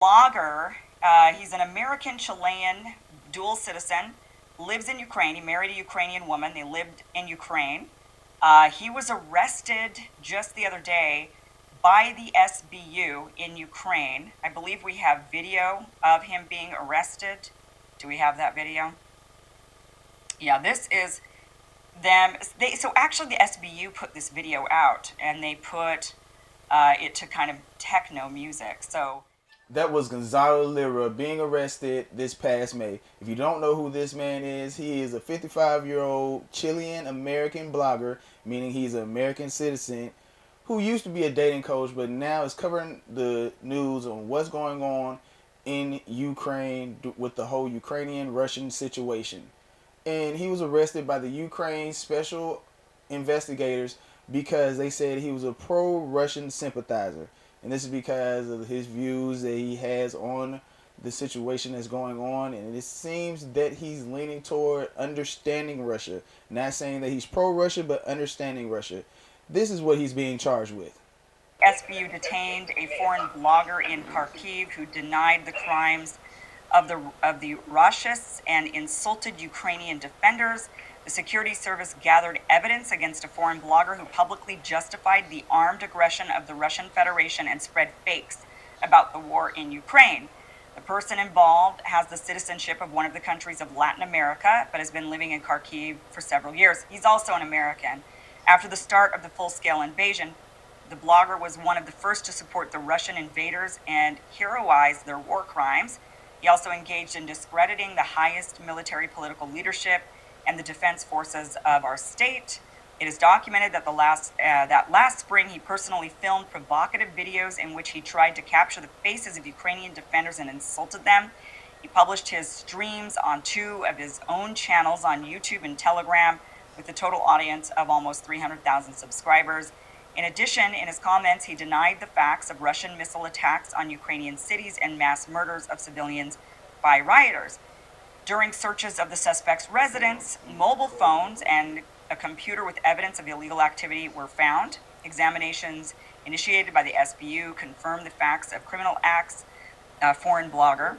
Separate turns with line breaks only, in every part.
Blogger. He's an American Chilean dual citizen, lives in Ukraine. He married a Ukrainian woman. They lived in Ukraine. He was arrested just the other day by the SBU in Ukraine. I believe we have video of him being arrested. Do we have that video? Yeah, this is them. So actually the SBU put this video out, and they put it to kind of techno music. So
That was Gonzalo Lira being arrested this past May. If you don't know who this man is, he is a 55-year-old Chilean American blogger, meaning he's an American citizen who used to be a dating coach, but now is covering the news on what's going on in Ukraine with the whole Ukrainian-Russian situation. And he was arrested by the Ukraine special investigators because they said he was a pro-Russian sympathizer. And this is because of his views that he has on the situation that's going on. And it seems that he's leaning toward understanding Russia. Not saying that he's pro-Russia, but understanding Russia. This is what he's being charged with.
SBU detained a foreign blogger in Kharkiv who denied the crimes of the Russians and insulted Ukrainian defenders. The security service gathered evidence against a foreign blogger who publicly justified the armed aggression of the Russian Federation and spread fakes about the war in Ukraine. The person involved has the citizenship of one of the countries of Latin America, but has been living in Kharkiv for several years. He's also an American. After the start of the full-scale invasion, the blogger was one of the first to support the Russian invaders and heroize their war crimes. He also engaged in discrediting the highest military political leadership and the defense forces of our state. It is documented that that last spring he personally filmed provocative videos in which he tried to capture the faces of Ukrainian defenders and insulted them. He published his streams on two of his own channels on YouTube and Telegram with a total audience of almost 300,000 subscribers. In addition, in his comments, he denied the facts of Russian missile attacks on Ukrainian cities and mass murders of civilians by rioters. During searches of the suspect's residence, mobile phones and a computer with evidence of illegal activity were found. Examinations initiated by the SBU confirmed the facts of criminal acts. Foreign blogger.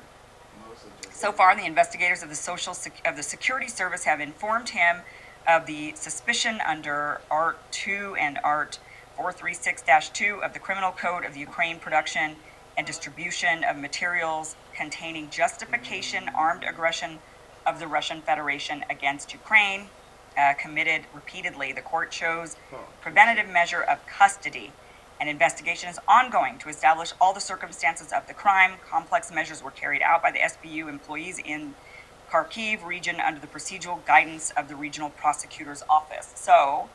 So far, the investigators of the Security Service have informed him of the suspicion under Art 2 and Art 436-2 of the Criminal Code of the Ukraine Production and Distribution of Materials containing justification armed aggression of the Russian Federation against Ukraine, committed repeatedly. The court chose preventative measure of custody. An investigation is ongoing to establish all the circumstances of the crime. Complex measures were carried out by the SBU employees in Kharkiv region under the procedural guidance of the Regional Prosecutor's Office. So,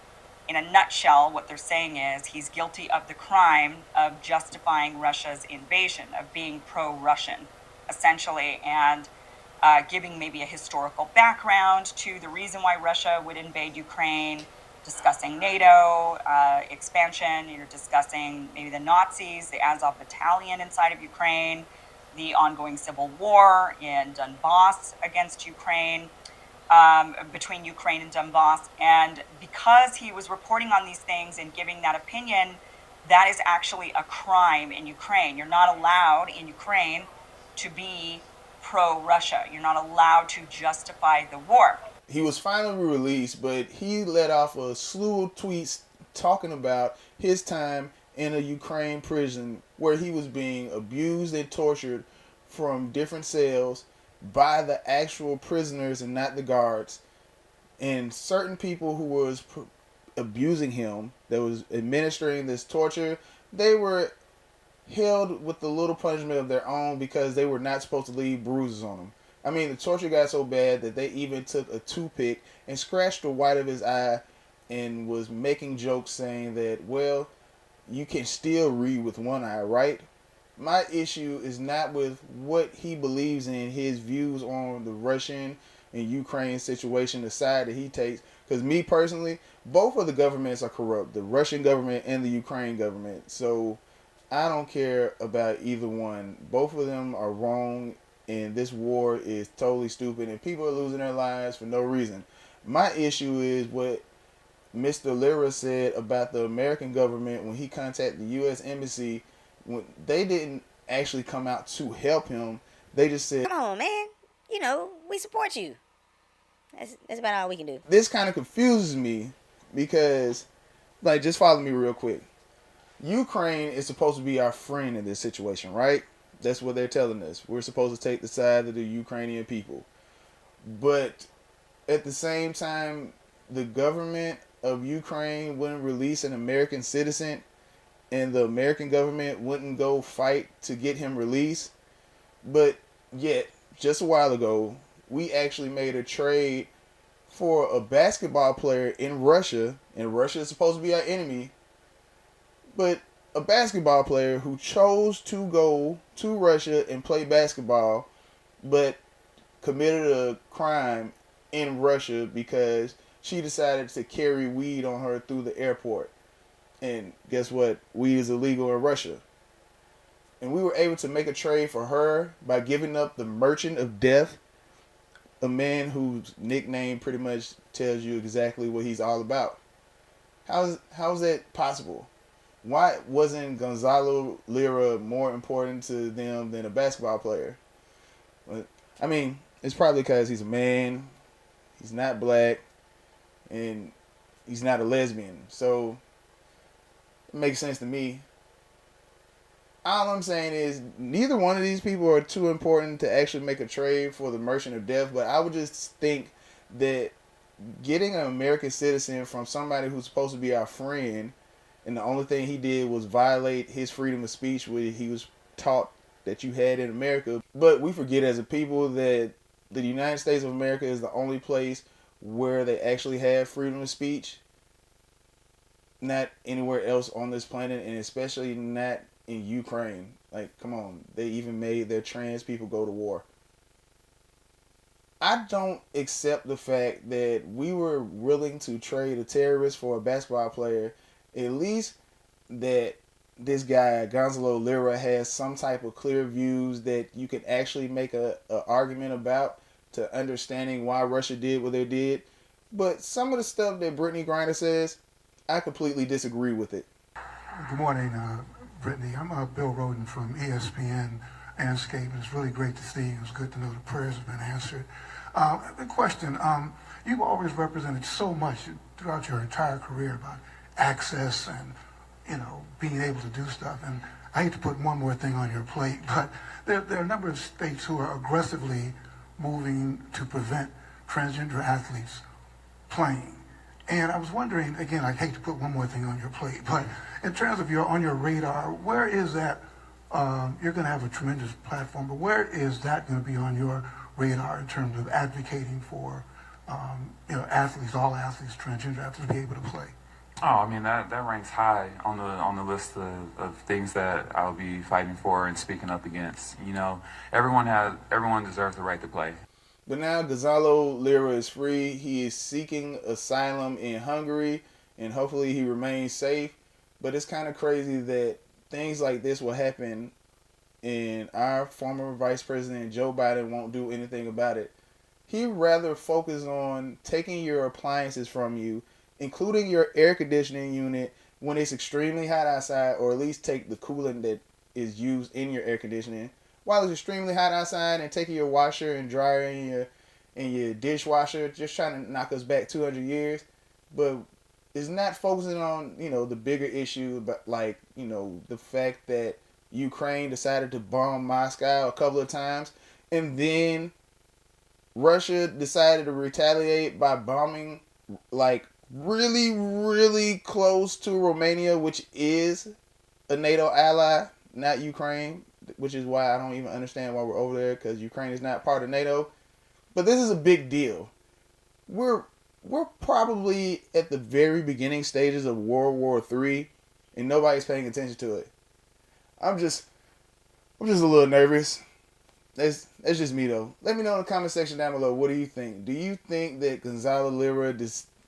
in a nutshell, what they're saying is he's guilty of the crime of justifying Russia's invasion, of being pro-Russian, essentially, and giving maybe a historical background to the reason why Russia would invade Ukraine, discussing NATO expansion, discussing maybe the Nazis, the Azov battalion inside of Ukraine, the ongoing civil war in Donbass against Ukraine, between Ukraine and Donbass. And because he was reporting on these things and giving that opinion, that is actually a crime in Ukraine. You're not allowed in Ukraine to be pro-Russia. You're not allowed to justify the war.
He was finally released, but he let off a slew of tweets talking about his time in a Ukraine prison where he was being abused and tortured from different cells by the actual prisoners and not the guards. And certain people who was abusing him, that was administering this torture, they were held with the little punishment of their own because they were not supposed to leave bruises on them. I mean, the torture got so bad that they even took a toothpick and scratched the white of his eye and was making jokes saying that, well, you can still read with one eye, right? My issue is not with what he believes in, his views on the Russian and Ukraine situation, the side that he takes. Because me personally, both of the governments are corrupt, the Russian government and the Ukraine government. So I don't care about either one. Both of them are wrong, and this war is totally stupid, and people are losing their lives for no reason. My issue is what Mr. Lira said about the American government when he contacted the U.S. Embassy. When they didn't actually come out to help him. They just said,
"Come on, man. You know, we support you." That's about all we can do.
this kind of confuses me because, like, just follow me real quick. Ukraine is supposed to be our friend in this situation, right? That's what they're telling us. We're supposed to take the side of the Ukrainian people. But at the same time, the government of Ukraine wouldn't release an American citizen, and the American government wouldn't go fight to get him released. But yet, just a while ago, we actually made a trade for a basketball player in Russia, and Russia is supposed to be our enemy, but a basketball player who chose to go to Russia and play basketball, but committed a crime in Russia because she decided to carry weed on her through the airport. And guess what? Weed is illegal in Russia. And we were able to make a trade for her by giving up the Merchant of Death, a man whose nickname pretty much tells you exactly what he's all about. How's that possible? Why wasn't Gonzalo Lira more important to them than a basketball player? I mean, it's probably because he's a man, he's not black, and he's not a lesbian. So it makes sense to me. All I'm saying is neither one of these people are too important to actually make a trade for the Merchant of Death, but I would just think that getting an American citizen from somebody who's supposed to be our friend, and the only thing he did was violate his freedom of speech, where he was taught that you had in America. But we forget as a people that the United States of America is the only place where they actually have freedom of speech. Not anywhere else on this planet, and especially not in Ukraine. Like, come on. They even made their trans people go to war. I don't accept the fact that we were willing to trade a terrorist for a basketball player. At least that this guy, Gonzalo Lira, has some type of clear views that you can actually make a argument about to understanding why Russia did what they did. But some of the stuff that Brittany Griner says, I completely disagree with it.
Good morning, Brittany. I'm Bill Roden from ESPN Landscape, and it's really great to see you. It's good to know the prayers have been answered. The question, you've always represented so much throughout your entire career about access and, you know, being able to do stuff. And I hate to put one more thing on your plate, but there are a number of states who are aggressively moving to prevent transgender athletes playing. And I was wondering, again, I hate to put one more thing on your plate, but in terms of on your radar, where is that? You're going to have a tremendous platform, but where is that going to be on your radar in terms of advocating for, athletes, all athletes, transgender athletes, to be able to play?
Oh, I mean that ranks high on the list of things that I'll be fighting for and speaking up against. You know, everyone deserves the right to play.
But now Gonzalo Lira is free. He is seeking asylum in Hungary, and hopefully he remains safe. But it's kind of crazy that things like this will happen, and our former Vice President Joe Biden won't do anything about it. He'd rather focus on taking your appliances from you, including your air conditioning unit when it's extremely hot outside, or at least take the coolant that is used in your air conditioning while it's extremely hot outside, and taking your washer and dryer and your dishwasher, just trying to knock us back 200 years. But it's not focusing on, the bigger issue, but like, the fact that Ukraine decided to bomb Moscow a couple of times, and then Russia decided to retaliate by bombing like really, really close to Romania, which is a NATO ally, not Ukraine, which is why I don't even understand why we're over there, because Ukraine is not part of NATO. But this is a big deal. We're probably at the very beginning stages of World War III, and nobody's paying attention to it. I'm just a little nervous. That's just me though. Let me know in the comment section down below. What do you think? Do you think that Gonzalo Lira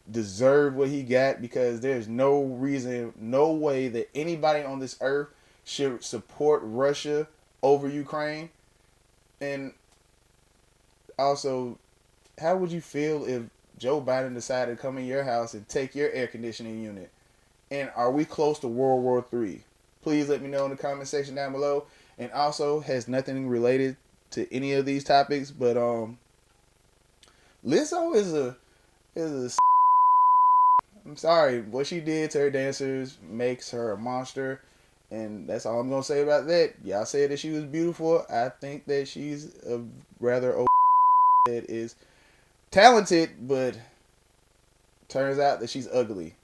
deserved what he got? Because there's no reason, no way that anybody on this earth should support Russia over Ukraine. And also, how would you feel if Joe Biden decided to come in your house and take your air conditioning unit? And are we close to World War III? Please let me know in the comment section down below. and also has nothing related to any of these topics. But Lizzo is a I'm sorry, what she did to her dancers makes her a monster, and that's all I'm gonna say about that. Y'all said that she was beautiful. I think that she's a rather old that is talented, but turns out that she's ugly,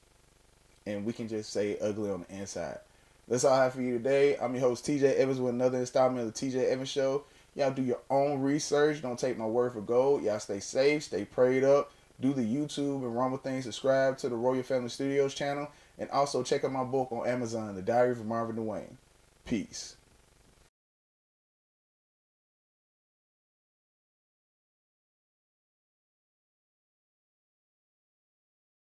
and we can just say ugly on the inside. That's all I have for you today. I'm your host TJ Evans with another installment of the TJ Evans Show. Y'all do your own research. Don't take my word for gold. Y'all stay safe, stay prayed up. Do the YouTube and Rumble thing. Subscribe to the Royal Family Studios channel. And also check out my book on Amazon, The Diary of Marvin, DeWayne. Peace.